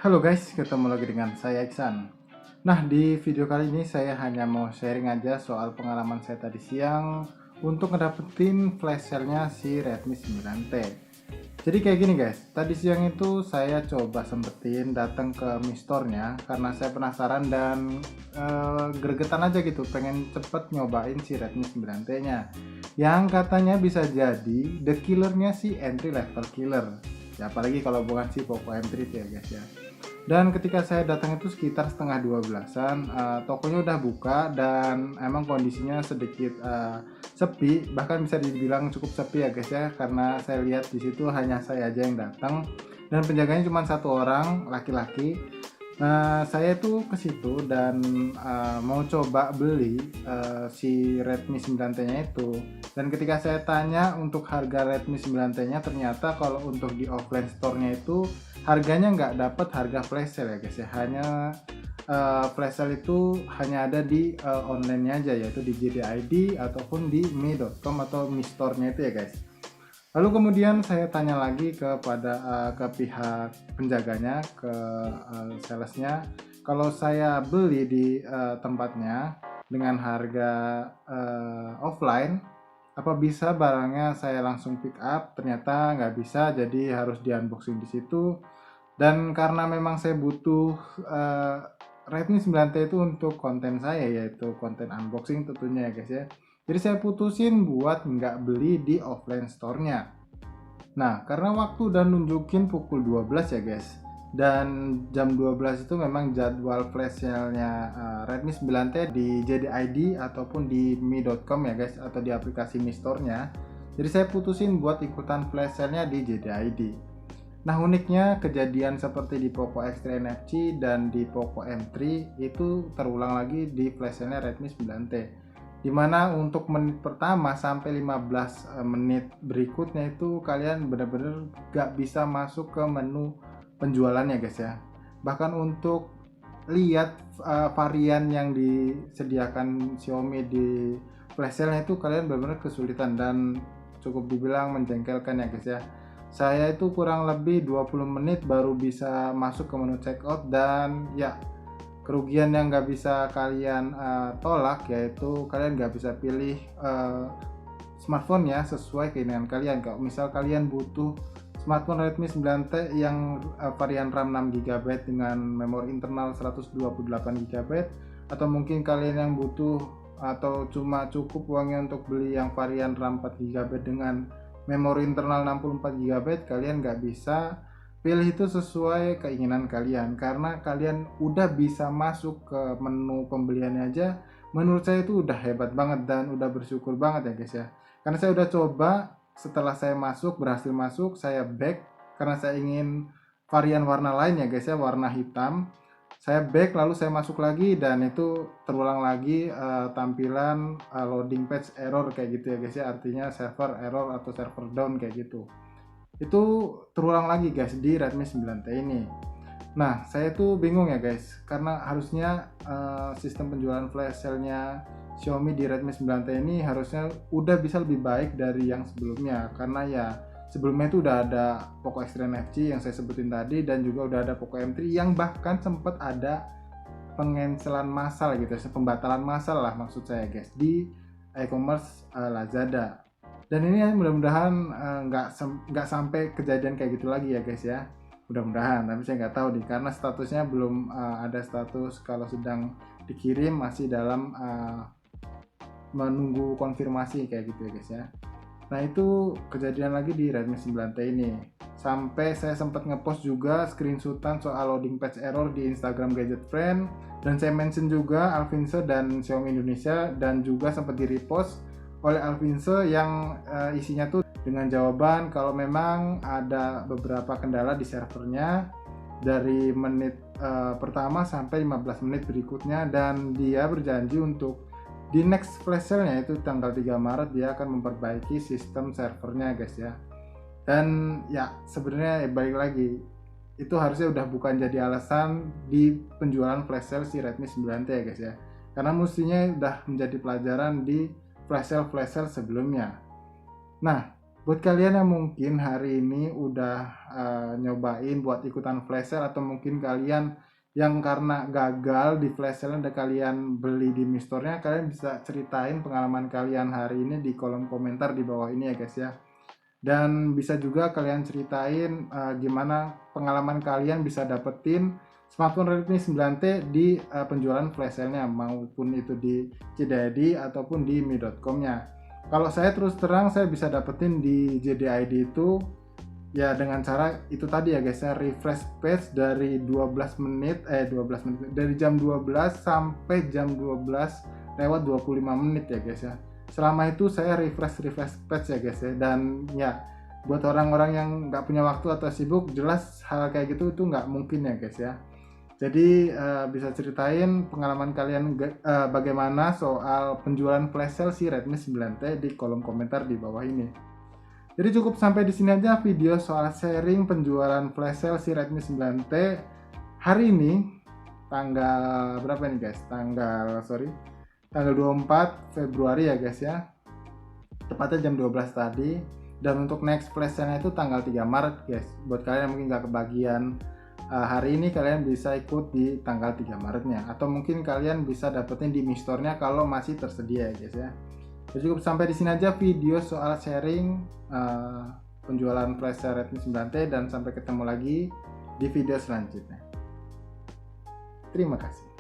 Halo guys, ketemu lagi dengan saya Iksan. Nah, di video kali ini saya hanya mau sharing aja soal pengalaman saya tadi siang untuk ngedapetin flash sale-nya si Redmi 9T. Jadi kayak gini guys, tadi siang itu saya coba sempetin datang ke Mi Store-nya karena saya penasaran dan gregetan aja gitu, pengen cepet nyobain si Redmi 9T-nya yang katanya bisa jadi the killernya si entry level killer. Ya apalagi kalau bukan si Poco M3 ya guys ya. Dan ketika saya datang itu sekitar setengah 12-an, tokonya udah buka dan emang kondisinya sedikit sepi, bahkan bisa dibilang cukup sepi ya guys ya, karena saya lihat di situ hanya saya aja yang datang dan penjaganya cuma satu orang laki-laki. Nah, saya tuh ke situ dan mau coba beli si Redmi 9T-nya itu. Dan ketika saya tanya untuk harga Redmi 9T-nya, ternyata kalau untuk di offline store-nya itu harganya nggak dapat harga flash sale ya guys ya. Hanya flash sale itu hanya ada di online-nya aja, yaitu di JDID ataupun di mi.com atau Mi Store-nya itu ya guys. Lalu kemudian saya tanya lagi ke pihak penjaganya, ke salesnya, kalau saya beli di tempatnya dengan harga offline, apa bisa barangnya saya langsung pick up? Ternyata nggak bisa, jadi harus di unboxing di situ. Dan karena memang saya butuh Redmi 9T itu untuk konten saya, yaitu konten unboxing tentunya ya guys ya. Jadi saya putusin buat nggak beli di offline store-nya. Nah, karena waktu udah nunjukin pukul 12 ya guys. Dan jam 12 itu memang jadwal flash sale-nya Redmi 9T di JDID ataupun di mi.com ya guys, atau di aplikasi Mi Store-nya. Jadi saya putusin buat ikutan flash sale-nya di JDID. Nah, uniknya kejadian seperti di Poco X3 NFC dan di Poco M3 itu terulang lagi di flash sale-nya Redmi 9T. Dimana untuk menit pertama sampai 15 menit berikutnya itu kalian benar-benar gak bisa masuk ke menu penjualannya guys ya. Bahkan untuk lihat varian yang disediakan Xiaomi di flash sale itu kalian benar-benar kesulitan dan cukup dibilang menjengkelkan ya guys ya. Saya itu kurang lebih 20 menit baru bisa masuk ke menu checkout, dan ya kerugian yang nggak bisa kalian tolak yaitu kalian nggak bisa pilih smartphone ya sesuai keinginan kalian. Kalau misal kalian butuh smartphone Redmi 9T yang varian RAM 6GB dengan memori internal 128GB, atau mungkin kalian yang butuh atau cuma cukup uangnya untuk beli yang varian RAM 4GB dengan memori internal 64GB, kalian nggak bisa pilih itu sesuai keinginan kalian, karena kalian udah bisa masuk ke menu pembeliannya aja. Menurut saya itu udah hebat banget dan udah bersyukur banget ya guys ya, karena saya udah coba. Setelah saya berhasil masuk, saya back karena saya ingin varian warna lain ya guys ya, warna hitam. Saya back lalu saya masuk lagi dan itu terulang lagi tampilan loading page error kayak gitu ya guys ya, artinya server error atau server down kayak gitu. Itu terulang lagi guys di Redmi 9T ini. Nah, saya tuh bingung ya guys, karena harusnya sistem penjualan flash sale-nya Xiaomi di Redmi 9T ini harusnya udah bisa lebih baik dari yang sebelumnya, karena ya sebelumnya itu udah ada Poco X3 NFC yang saya sebutin tadi, dan juga udah ada Poco M3 yang bahkan sempat ada pengencelan massal gitu, pembatalan massal lah maksud saya guys, di e-commerce Lazada. Dan ini mudah-mudahan nggak sampai kejadian kayak gitu lagi ya guys ya, mudah-mudahan. Tapi saya nggak tahu nih, karena statusnya belum ada status kalau sedang dikirim, masih dalam menunggu konfirmasi kayak gitu ya guys ya. Nah, itu kejadian lagi di Redmi 9T ini. Sampai saya sempat ngepost juga screenshotan soal loading page error di Instagram Gadget Friend, dan saya mention juga Alvinse dan Xiaomi Indonesia, dan juga sempat di repost oleh Alvinse yang isinya tuh dengan jawaban kalau memang ada beberapa kendala di servernya dari menit pertama sampai 15 menit berikutnya, dan dia berjanji untuk di next flash sale-nya itu tanggal 3 Maret dia akan memperbaiki sistem servernya guys ya. Dan ya sebenarnya balik lagi, itu harusnya udah bukan jadi alasan di penjualan flash sale si Redmi 9T ya guys ya, karena mestinya udah menjadi pelajaran di flash sale sebelumnya. Nah, Buat kalian yang mungkin hari ini udah nyobain buat ikutan flash sale, atau mungkin kalian yang karena gagal di flash sale udah kalian beli di Mistornya, kalian bisa ceritain pengalaman kalian hari ini di kolom komentar di bawah ini ya guys ya. Dan bisa juga kalian ceritain gimana pengalaman kalian bisa dapetin smartphone Redmi 9T di penjualan flash sale-nya, maupun itu di JDID ataupun di mi.com-nya. Kalau saya terus terang saya bisa dapetin di JDID itu ya dengan cara itu tadi ya guys ya, refresh page dari 12 menit dari jam 12 sampai jam 12 lewat 25 menit ya guys ya. Selama itu saya refresh page ya guys ya. Dan ya buat orang-orang yang nggak punya waktu atau sibuk, jelas hal kayak gitu itu nggak mungkin ya guys ya. Jadi bisa ceritain pengalaman kalian bagaimana soal penjualan flash sale si Redmi 9T di kolom komentar di bawah ini. Jadi cukup sampai di sini aja video soal sharing penjualan flash sale si Redmi 9T hari ini, tanggal berapa nih guys? Tanggal 24 Februari ya guys ya. Tepatnya jam 12 tadi. Dan untuk next flash sale itu tanggal 3 Maret guys. Buat kalian yang mungkin nggak kebagian hari ini, kalian bisa ikut di tanggal 3 Maretnya, atau mungkin kalian bisa dapetin di Mi Store-nya kalau masih tersedia ya guys ya. Jadi cukup sampai di sini aja video soal sharing penjualan flash sale Redmi 9T, dan sampai ketemu lagi di video selanjutnya. Terima kasih.